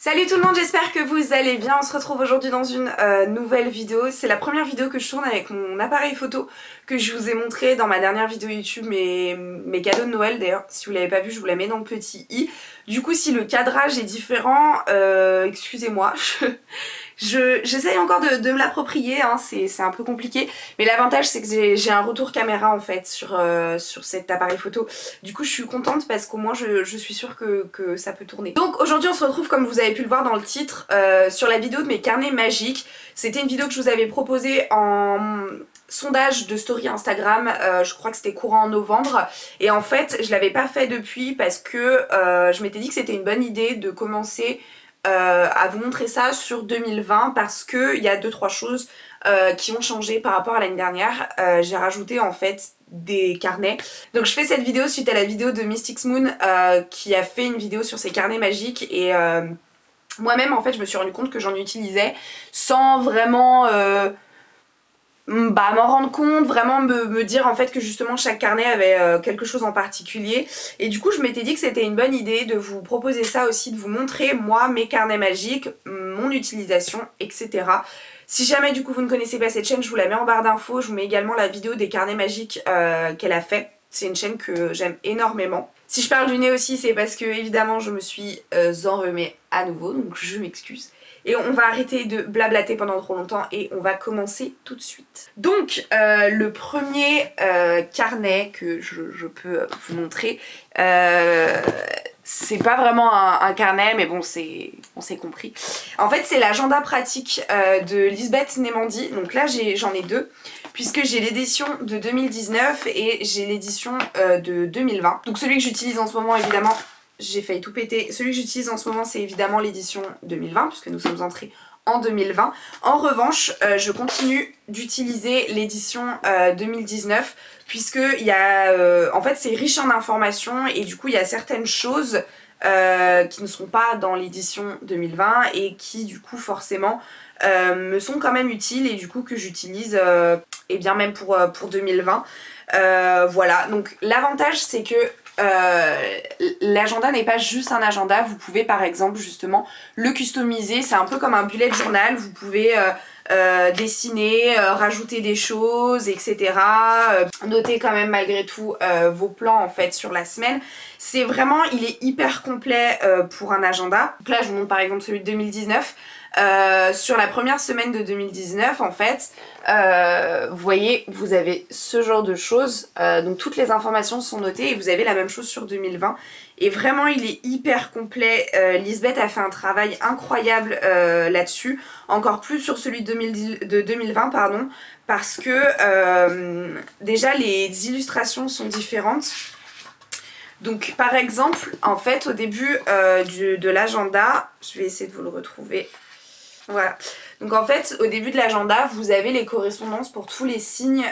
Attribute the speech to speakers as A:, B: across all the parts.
A: Salut tout le monde, j'espère que vous allez bien. On se retrouve aujourd'hui dans une nouvelle vidéo. C'est la première vidéo que je tourne avec mon appareil photo que je vous ai montré dans ma dernière vidéo YouTube, mes cadeaux de Noël. D'ailleurs, si vous l'avez pas vu, je vous la mets dans le petit i. Du coup, si le cadrage est différent, excusez-moi, j'essaye encore de me l'approprier, hein, c'est un peu compliqué. Mais l'avantage, c'est que j'ai un retour caméra en fait sur cet appareil photo. Du coup, je suis contente parce qu'au moins, je suis sûre que ça peut tourner. Donc aujourd'hui, on se retrouve, comme vous avez pu le voir dans le titre, sur la vidéo de mes carnets magiques. C'était une vidéo que je vous avais proposée en sondage de story Instagram, je crois que c'était courant en novembre, et en fait je l'avais pas fait depuis parce que je m'étais dit que c'était une bonne idée de commencer à vous montrer ça sur 2020 parce qu'il y a 2-3 choses qui ont changé par rapport à l'année dernière. J'ai rajouté en fait des carnets. Donc je fais cette vidéo suite à la vidéo de Mystics Moon qui a fait une vidéo sur ses carnets magiques et moi-même en fait je me suis rendu compte que j'en utilisais sans vraiment m'en rendre compte, vraiment me dire en fait que justement chaque carnet avait quelque chose en particulier, et du coup je m'étais dit que c'était une bonne idée de vous proposer ça aussi, de vous montrer moi mes carnets magiques, mon utilisation, etc. Si jamais du coup vous ne connaissez pas cette chaîne, je vous la mets en barre d'infos, je vous mets également la vidéo des carnets magiques qu'elle a fait. C'est une chaîne que j'aime énormément. Si je parle du nez aussi, c'est parce que évidemment je me suis enrhumée à nouveau, donc je m'excuse. Et on va arrêter de blablater pendant trop longtemps et on va commencer tout de suite. Donc le premier carnet que je peux vous montrer, c'est pas vraiment un carnet, mais bon, on s'est compris. En fait, c'est l'agenda pratique de Lisbeth Nemandi. Donc là, j'en ai deux, puisque j'ai l'édition de 2019 et j'ai l'édition de 2020. Donc celui que j'utilise en ce moment, évidemment, j'ai failli tout péter. Celui que j'utilise en ce moment, c'est évidemment l'édition 2020, puisque nous sommes entrés en 2020. En revanche, je continue d'utiliser l'édition 2019, puisque il y a, en fait, c'est riche en informations, et du coup, il y a certaines choses qui ne sont pas dans l'édition 2020, et qui, du coup, forcément, me sont quand même utiles, et du coup, que j'utilise, et bien même pour 2020. Voilà, donc l'avantage, c'est que l'agenda n'est pas juste un agenda, vous pouvez par exemple justement le customiser, c'est un peu comme un bullet journal, vous pouvez dessiner, rajouter des choses, etc. Noter quand même malgré tout vos plans en fait sur la semaine. C'est vraiment, il est hyper complet pour un agenda. Donc là je vous montre par exemple celui de 2019. Sur la première semaine de 2019 en fait, vous voyez, vous avez ce genre de choses, donc toutes les informations sont notées, et vous avez la même chose sur 2020, et vraiment il est hyper complet. Lisbeth a fait un travail incroyable là-dessus, encore plus sur celui de 2020 pardon, parce que déjà les illustrations sont différentes. Donc par exemple, en fait au début de l'agenda, je vais essayer de vous le retrouver. Voilà, donc en fait au début de l'agenda vous avez les correspondances pour tous les signes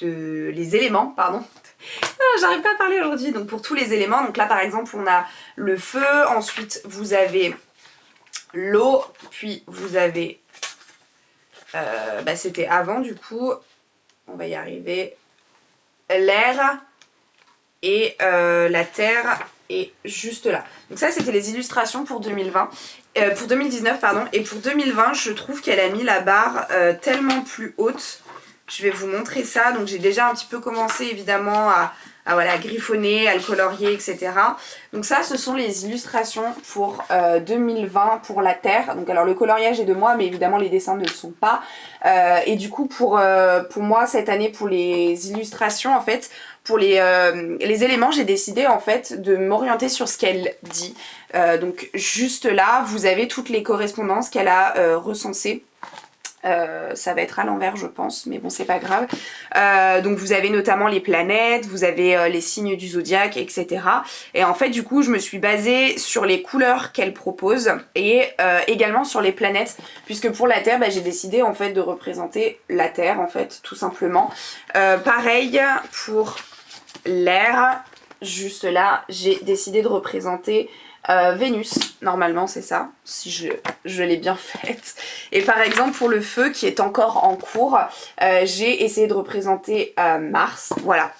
A: les éléments, pardon. J'arrive pas à parler aujourd'hui, donc pour tous les éléments. Donc là par exemple on a le feu, ensuite vous avez l'eau, puis vous avez, c'était avant du coup, on va y arriver, l'air et la terre est juste là. Donc ça c'était les illustrations pour 2020. Pour 2019 pardon, et pour 2020 je trouve qu'elle a mis la barre tellement plus haute. Je vais vous montrer ça. Donc j'ai déjà un petit peu commencé évidemment à voilà, griffonner, à le colorier, etc. Donc ça ce sont les illustrations pour 2020 pour la terre. Donc alors le coloriage est de moi, mais évidemment les dessins ne le sont pas. Et du coup pour moi cette année, pour les illustrations en fait, pour les éléments, j'ai décidé en fait de m'orienter sur ce qu'elle dit. Donc juste là vous avez toutes les correspondances qu'elle a recensées. Ça va être à l'envers je pense, mais bon c'est pas grave. Donc vous avez notamment les planètes, vous avez les signes du zodiaque, etc. Et en fait du coup je me suis basée sur les couleurs qu'elle propose, et également sur les planètes, puisque pour la Terre j'ai décidé en fait de représenter la Terre en fait tout simplement. Pareil pour l'air, juste là j'ai décidé de représenter Vénus, normalement c'est ça, si je l'ai bien faite. Et par exemple pour le feu qui est encore en cours, j'ai essayé de représenter Mars, voilà.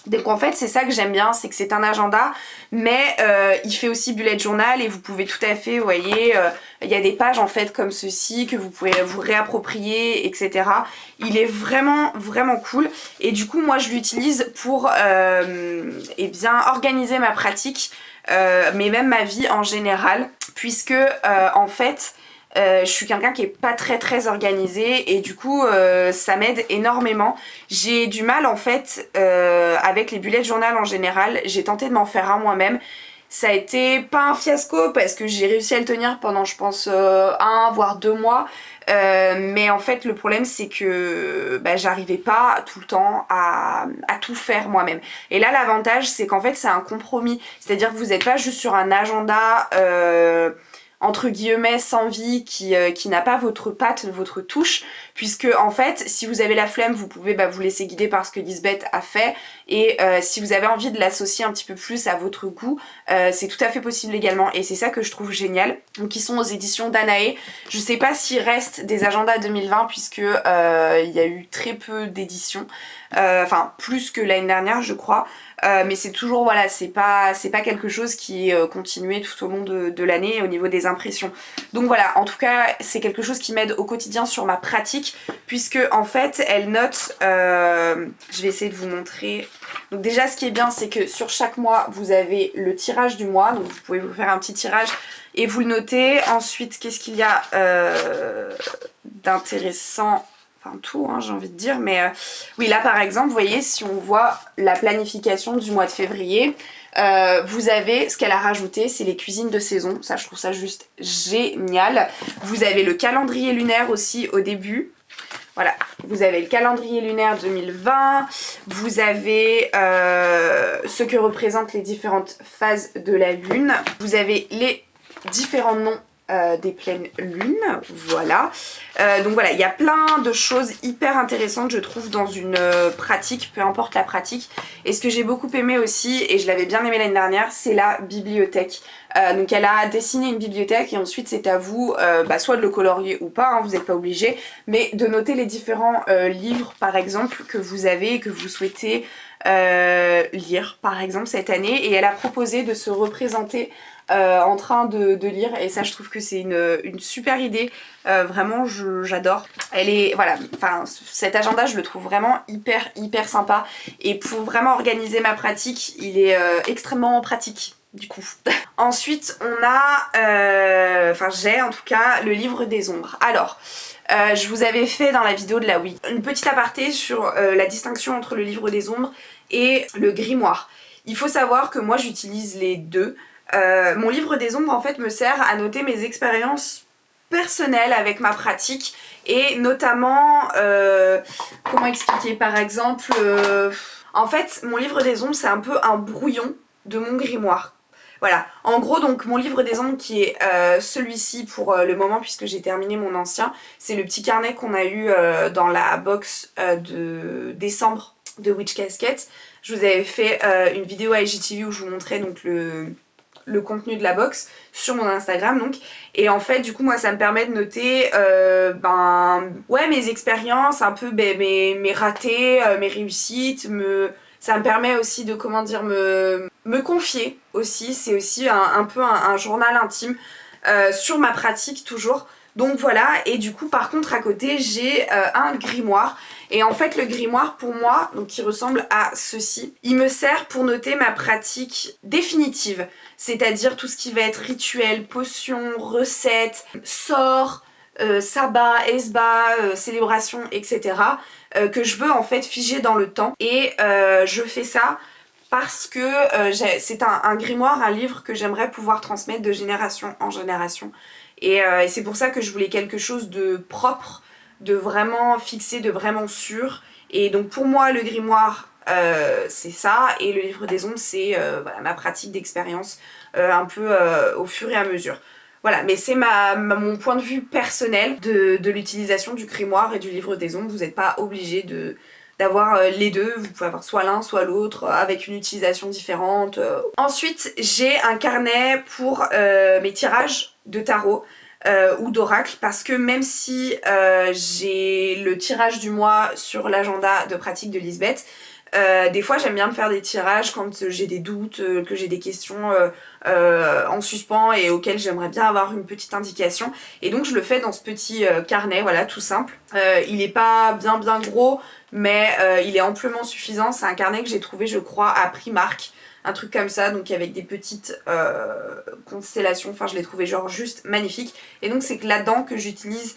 A: Donc en fait c'est ça que j'aime bien, c'est que c'est un agenda mais il fait aussi bullet journal et vous pouvez tout à fait, vous voyez, il y a des pages en fait comme ceci que vous pouvez vous réapproprier, etc. Il est vraiment vraiment cool et du coup moi je l'utilise pour eh bien organiser ma pratique mais même ma vie en général puisque en fait je suis quelqu'un qui est pas très organisé et du coup ça m'aide énormément. J'ai du mal en fait avec les bullet journal en général, j'ai tenté de m'en faire un moi-même. Ça a été pas un fiasco parce que j'ai réussi à le tenir pendant je pense 1 voire 2 mois. Mais en fait le problème c'est que bah, j'arrivais pas tout le temps à tout faire moi-même. Et là l'avantage c'est qu'en fait c'est un compromis. C'est-à-dire que vous n'êtes pas juste sur un agenda entre guillemets sans vie qui n'a pas votre patte, votre touche, puisque en fait si vous avez la flemme vous pouvez vous laisser guider par ce que Lisbeth a fait et si vous avez envie de l'associer un petit peu plus à votre goût c'est tout à fait possible également et c'est ça que je trouve génial. Donc ils sont aux éditions Danae. Je sais pas s'il reste des agendas 2020 puisque il y a eu très peu d'éditions, enfin plus que l'année dernière je crois. Mais c'est toujours voilà, c'est pas quelque chose qui est continué tout au long de l'année au niveau des impressions. Donc voilà, en tout cas c'est quelque chose qui m'aide au quotidien sur ma pratique puisque en fait elle note, je vais essayer de vous montrer. Donc déjà ce qui est bien c'est que sur chaque mois vous avez le tirage du mois, donc vous pouvez vous faire un petit tirage et vous le notez. Ensuite qu'est-ce qu'il y a d'intéressant? Enfin tout hein, j'ai envie de dire, mais oui là par exemple vous voyez si on voit la planification du mois de février, vous avez ce qu'elle a rajouté, c'est les cuisines de saison, ça je trouve ça juste génial. Vous avez le calendrier lunaire aussi au début. Voilà, vous avez le calendrier lunaire 2020, vous avez ce que représentent les différentes phases de la lune, vous avez les différents noms des pleines lunes, voilà. Donc voilà, il y a plein de choses hyper intéressantes je trouve dans une pratique, peu importe la pratique. Et ce que j'ai beaucoup aimé aussi, et je l'avais bien aimé l'année dernière, c'est la bibliothèque. Donc elle a dessiné une bibliothèque et ensuite c'est à vous soit de le colorier ou pas, hein, vous n'êtes pas obligé, mais de noter les différents livres par exemple que vous avez et que vous souhaitez lire par exemple cette année. Et elle a proposé de se représenter en train de lire et ça je trouve que c'est une super idée, vraiment j'adore. Elle est voilà, enfin cet agenda je le trouve vraiment hyper sympa et pour vraiment organiser ma pratique il est extrêmement pratique du coup. Ensuite on a, enfin j'ai en tout cas le livre des ombres. Alors je vous avais fait dans la vidéo de la Wii une petite aparté sur la distinction entre le livre des ombres et le grimoire. Il faut savoir que moi j'utilise les deux. Mon livre des ombres en fait me sert à noter mes expériences personnelles avec ma pratique et notamment comment expliquer, par exemple en fait mon livre des ombres c'est un peu un brouillon de mon grimoire. Voilà, en gros donc mon livre des ombres qui est celui-ci pour le moment puisque j'ai terminé mon ancien, c'est le petit carnet qu'on a eu dans la box de décembre de Witch Casket. Je vous avais fait une vidéo à IGTV où je vous montrais donc le contenu de la box sur mon Instagram donc, et en fait du coup moi ça me permet de noter ouais mes expériences, un peu mes ratés, mes réussites, ça me permet aussi de comment dire me confier aussi, c'est aussi un peu un journal intime sur ma pratique toujours. Donc voilà, et du coup par contre à côté j'ai un grimoire. Et en fait le grimoire pour moi, donc qui ressemble à ceci, il me sert pour noter ma pratique définitive. C'est-à-dire tout ce qui va être rituel, potion, recette, sort, sabbat, esba, célébration, etc. Que je veux en fait figer dans le temps. Et je fais ça parce que c'est un grimoire, un livre que j'aimerais pouvoir transmettre de génération en génération. Et c'est pour ça que je voulais quelque chose de propre, de vraiment fixé, de vraiment sûr. Et donc pour moi le grimoire c'est ça, et le livre des ombres c'est voilà, ma pratique d'expérience un peu au fur et à mesure. Voilà, mais c'est mon point de vue personnel de l'utilisation du grimoire et du livre des ombres. Vous n'êtes pas obligé d'avoir les deux, vous pouvez avoir soit l'un soit l'autre avec une utilisation différente. Ensuite j'ai un carnet pour mes tirages de tarot ou d'oracle, parce que même si j'ai le tirage du mois sur l'agenda de pratique de Lisbeth, Des fois j'aime bien me faire des tirages quand j'ai des doutes, que j'ai des questions en suspens et auxquelles j'aimerais bien avoir une petite indication. Et donc je le fais dans ce petit carnet, voilà, tout simple. Il est pas bien gros, mais il est amplement suffisant. C'est un carnet que j'ai trouvé, je crois, à Primark. Un truc comme ça, donc avec des petites constellations, enfin je l'ai trouvé genre juste magnifique. Et donc c'est que là-dedans que j'utilise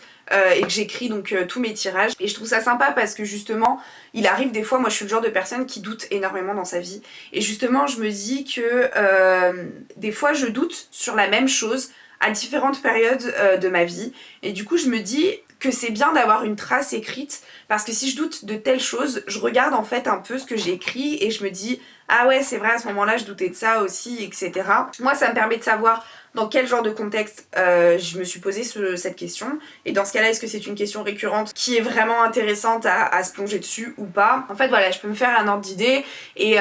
A: et que j'écris donc tous mes tirages. Et je trouve ça sympa parce que justement, il arrive des fois, moi je suis le genre de personne qui doute énormément dans sa vie. Et justement, je me dis que des fois je doute sur la même chose à différentes périodes de ma vie. Et du coup, je me dis que c'est bien d'avoir une trace écrite parce que si je doute de telle chose, je regarde en fait un peu ce que j'ai écrit et je me dis ah ouais, c'est vrai, à ce moment-là, je doutais de ça aussi, etc. Moi, ça me permet de savoir dans quel genre de contexte je me suis posé cette question. Et dans ce cas-là, est-ce que c'est une question récurrente qui est vraiment intéressante à se plonger dessus ou pas? En fait, voilà, je peux me faire un ordre d'idée. Et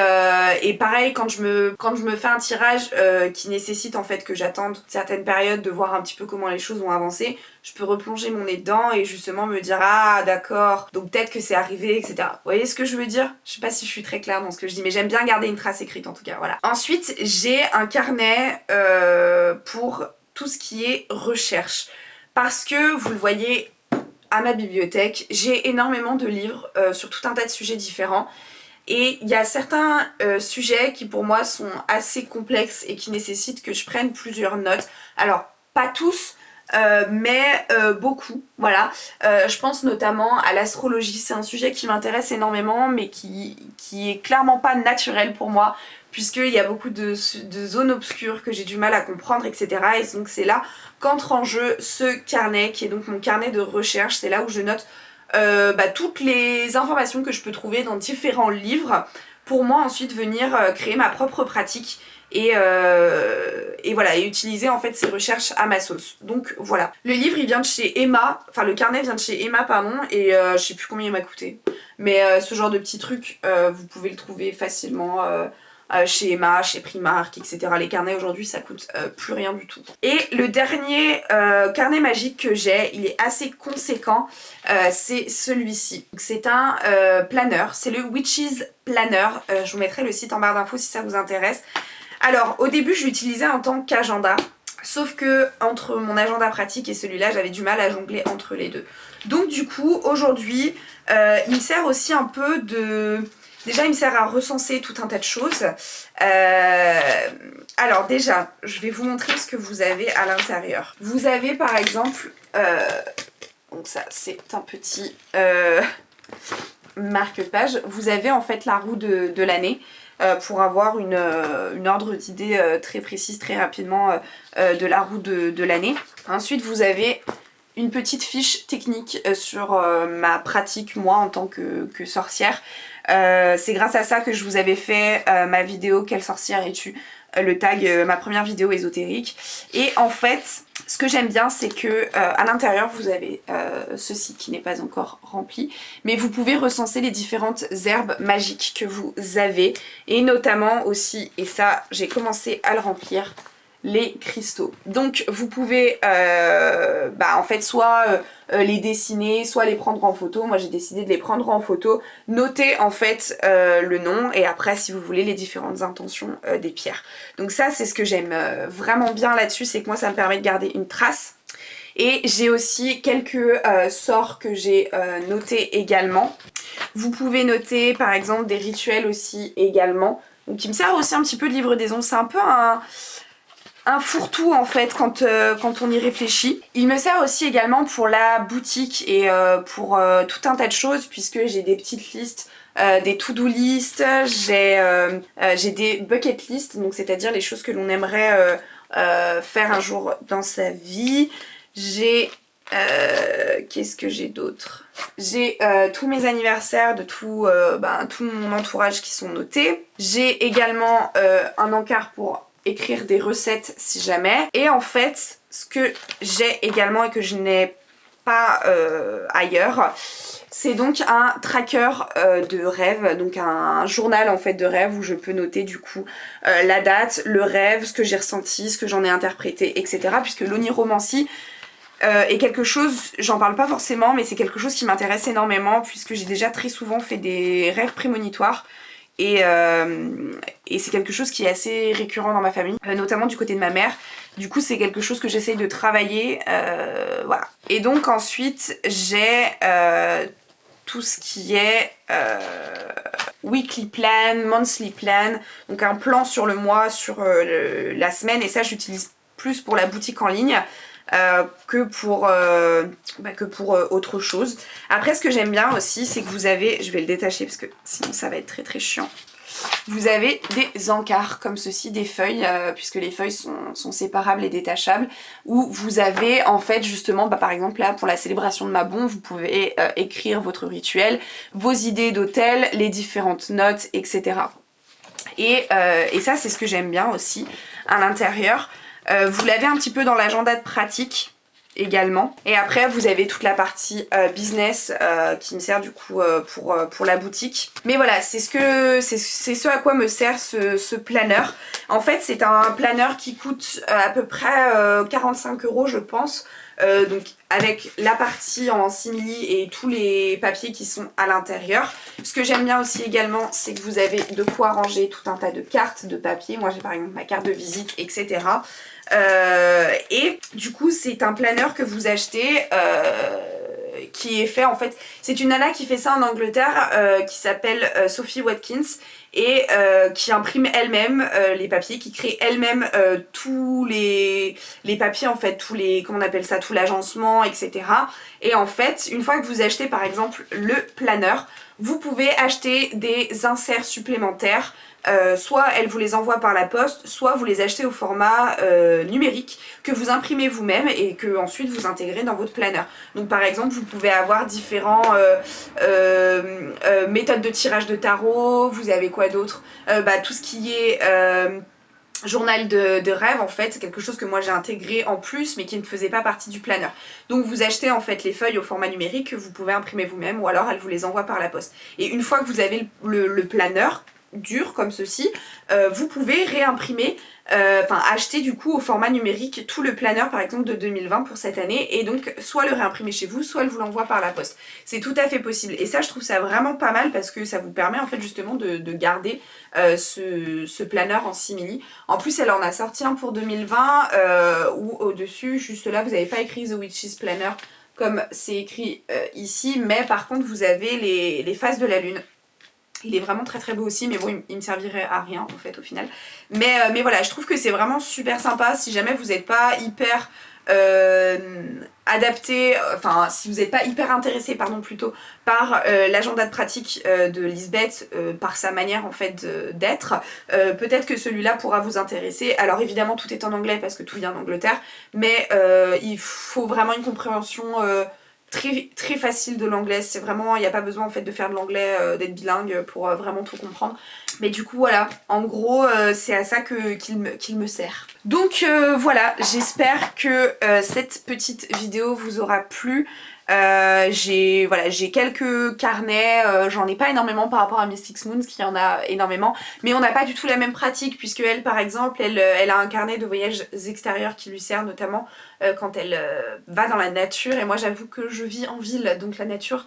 A: pareil, quand je me fais un tirage qui nécessite en fait que j'attende certaines périodes de voir un petit peu comment les choses vont avancer, je peux replonger mon nez dedans et justement me dire ah d'accord, donc peut-être que c'est arrivé, etc. Vous voyez ce que je veux dire? Je sais pas si je suis très claire dans ce que je dis, mais j'aime bien garder une trace écrite en tout cas, voilà. Ensuite, j'ai un carnet pour tout ce qui est recherche. Parce que, vous le voyez à ma bibliothèque, j'ai énormément de livres sur tout un tas de sujets différents. Et il y a certains sujets qui pour moi sont assez complexes et qui nécessitent que je prenne plusieurs notes. Alors, pas tous, mais beaucoup, voilà. Je pense notamment à l'astrologie, c'est un sujet qui m'intéresse énormément, mais qui est clairement pas naturel pour moi, puisqu'il y a beaucoup de zones obscures que j'ai du mal à comprendre, etc. Et donc c'est là qu'entre en jeu ce carnet, qui est donc mon carnet de recherche, c'est là où je note toutes les informations que je peux trouver dans différents livres, pour moi ensuite venir créer ma propre pratique et voilà, et utiliser en fait ces recherches à ma sauce. Donc voilà. Le livre il vient de chez Emma, enfin le carnet vient de chez Emma pardon, et je sais plus combien il m'a coûté. Mais ce genre de petit truc, vous pouvez le trouver facilement chez Emma, chez Primark, etc. Les carnets aujourd'hui ça coûte plus rien du tout. Et le dernier carnet magique que j'ai, il est assez conséquent, c'est celui-ci. C'est un planeur, c'est le Witch's Planner. Je vous mettrai le site en barre d'infos si ça vous intéresse. Alors au début je l'utilisais en tant qu'agenda, sauf que entre mon agenda pratique et celui-là j'avais du mal à jongler entre les deux. Donc du coup aujourd'hui il me sert aussi un peu de... Déjà il me sert à recenser tout un tas de choses. Alors déjà je vais vous montrer ce que vous avez à l'intérieur. Vous avez par exemple, donc ça c'est un petit marque-page, vous avez en fait la roue de l'année. Pour avoir une ordre d'idée très précise, très rapidement de la roue de l'année. Ensuite, vous avez une petite fiche technique sur ma pratique, moi, en tant que sorcière. C'est grâce à ça que je vous avais fait ma vidéo « Quelle sorcière es-tu ?» le tag, ma première vidéo ésotérique. Et en fait, ce que j'aime bien, c'est que à l'intérieur, vous avez ceci qui n'est pas encore rempli, mais vous pouvez recenser les différentes herbes magiques que vous avez, et notamment aussi, et ça, j'ai commencé à le remplir, les cristaux. Donc vous pouvez en fait soit les dessiner, soit les prendre en photo. Moi j'ai décidé de les prendre en photo, noter en fait le nom et après si vous voulez les différentes intentions des pierres. Donc ça c'est ce que j'aime vraiment bien là-dessus, c'est que moi ça me permet de garder une trace. Et j'ai aussi quelques sorts que j'ai notés également. Vous pouvez noter par exemple des rituels aussi également. Donc qui me sert aussi un petit peu de livre des ondes. C'est un peu un fourre-tout en fait quand on y réfléchit. Il me sert aussi également pour la boutique et pour tout un tas de choses puisque j'ai des petites listes, des to-do list, j'ai des bucket list, donc c'est-à-dire les choses que l'on aimerait faire un jour dans sa vie. J'ai... qu'est-ce que j'ai d'autre? J'ai tous mes anniversaires de tout mon entourage qui sont notés. J'ai également un encart pour écrire des recettes si jamais. Et en fait, ce que j'ai également et que je n'ai pas ailleurs, c'est donc un tracker de rêve, donc un journal en fait de rêve où je peux noter du coup la date, le rêve, ce que j'ai ressenti, ce que j'en ai interprété, etc. Puisque l'oniromancie, Et quelque chose, j'en parle pas forcément, mais c'est quelque chose qui m'intéresse énormément puisque j'ai déjà très souvent fait des rêves prémonitoires. Et c'est quelque chose qui est assez récurrent dans ma famille, notamment du côté de ma mère. Du coup c'est quelque chose que j'essaye de travailler, voilà. Et donc ensuite j'ai tout ce qui est weekly plan, monthly plan, donc un plan sur le mois, sur la semaine, et ça j'utilise plus pour la boutique en ligne. Que pour autre chose. Après ce que j'aime bien aussi c'est que vous avez, je vais le détacher parce que sinon ça va être très très chiant, vous avez des encarts comme ceci, des feuilles, puisque les feuilles sont séparables et détachables, où vous avez en fait justement, par exemple là pour la célébration de Mabon, vous pouvez écrire votre rituel, vos idées d'hôtel, les différentes notes, etc. Et ça c'est ce que j'aime bien aussi à l'intérieur. Vous l'avez un petit peu dans l'agenda de pratique également. Et après vous avez toute la partie business qui me sert du coup pour la boutique. Mais voilà, c'est ce à quoi me sert ce planner. En fait c'est un planner qui coûte à peu près 45 € je pense. Donc avec la partie en simili et tous les papiers qui sont à l'intérieur. Ce que j'aime bien aussi également c'est que vous avez de quoi ranger tout un tas de cartes, de papier. Moi j'ai par exemple ma carte de visite, etc. Et du coup c'est un planner que vous achetez qui est fait en fait, c'est une nana qui fait ça en Angleterre qui s'appelle Sophie Watkins et qui imprime elle-même les papiers, qui crée elle-même tous les papiers en fait, tous les, comment on appelle ça, tout l'agencement, etc. Et en fait une fois que vous achetez par exemple le planner, vous pouvez acheter des inserts supplémentaires. Soit elle vous les envoie par la poste, soit vous les achetez au format numérique que vous imprimez vous-même et que ensuite vous intégrez dans votre planner. Donc par exemple vous pouvez avoir différents méthodes de tirage de tarot, vous avez quoi d'autre, tout ce qui est journal de rêve en fait, c'est quelque chose que moi j'ai intégré en plus mais qui ne faisait pas partie du planner. Donc vous achetez en fait les feuilles au format numérique que vous pouvez imprimer vous-même ou alors elle vous les envoie par la poste. Et une fois que vous avez le planner dur comme ceci, vous pouvez réimprimer, acheter du coup au format numérique tout le planner par exemple de 2020 pour cette année et donc soit le réimprimer chez vous, soit elle vous l'envoie par la poste. C'est tout à fait possible et ça je trouve ça vraiment pas mal parce que ça vous permet en fait justement de garder ce planner en simili. En plus elle en a sorti un pour 2020 où au dessus juste là vous n'avez pas écrit The Witch's Planner comme c'est écrit ici, mais par contre vous avez les phases de la lune. Il est vraiment très très beau aussi, mais bon il me servirait à rien en fait au final. Mais voilà, je trouve que c'est vraiment super sympa si jamais vous n'êtes pas hyper adapté, enfin si vous n'êtes pas hyper intéressé pardon plutôt par l'agenda de pratique de Lisbeth, par sa manière en fait d'être, peut-être que celui-là pourra vous intéresser. Alors évidemment tout est en anglais parce que tout vient d'Angleterre, mais il faut vraiment une compréhension très facile de l'anglais, c'est vraiment, il n'y a pas besoin en fait de faire de l'anglais, d'être bilingue pour vraiment tout comprendre. Mais du coup voilà, en gros c'est à ça qu'il me sert. Donc voilà, j'espère que cette petite vidéo vous aura plu. J'ai quelques carnets, j'en ai pas énormément par rapport à Mystic Moons qui en a énormément, mais on n'a pas du tout la même pratique puisque elle par exemple elle a un carnet de voyages extérieurs qui lui sert notamment quand elle va dans la nature, et moi j'avoue que je vis en ville donc la nature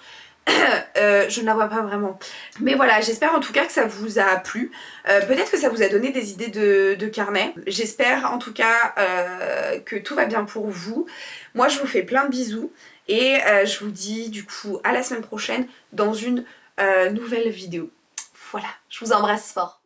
A: je ne la vois pas vraiment. Mais voilà, j'espère en tout cas que ça vous a plu. Peut-être que ça vous a donné des idées de carnet. J'espère en tout cas que tout va bien pour vous. Moi je vous fais plein de bisous et je vous dis du coup à la semaine prochaine dans une nouvelle vidéo. Voilà, je vous embrasse fort.